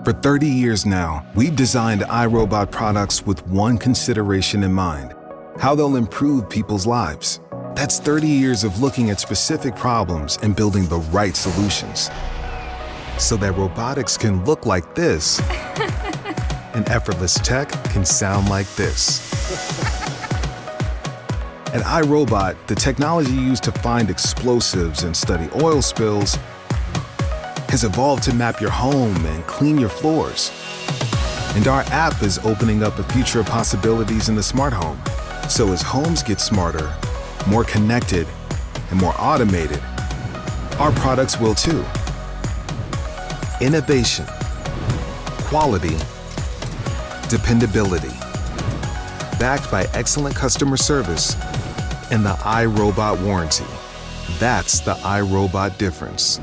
For 30 years now, we've designed iRobot products with one consideration in mind: how they'll improve people's lives. That's 30 years of looking at specific problems and building the right solutions, so that robotics can look like this and effortless tech can sound like this. At iRobot, the technology used to find explosives and study oil spills has evolved to map your home and clean your floors. And our app is opening up a future of possibilities in the smart home. So as homes get smarter, more connected, and more automated, our products will too. Innovation, quality, dependability, backed by excellent customer service and the iRobot warranty. That's the iRobot difference.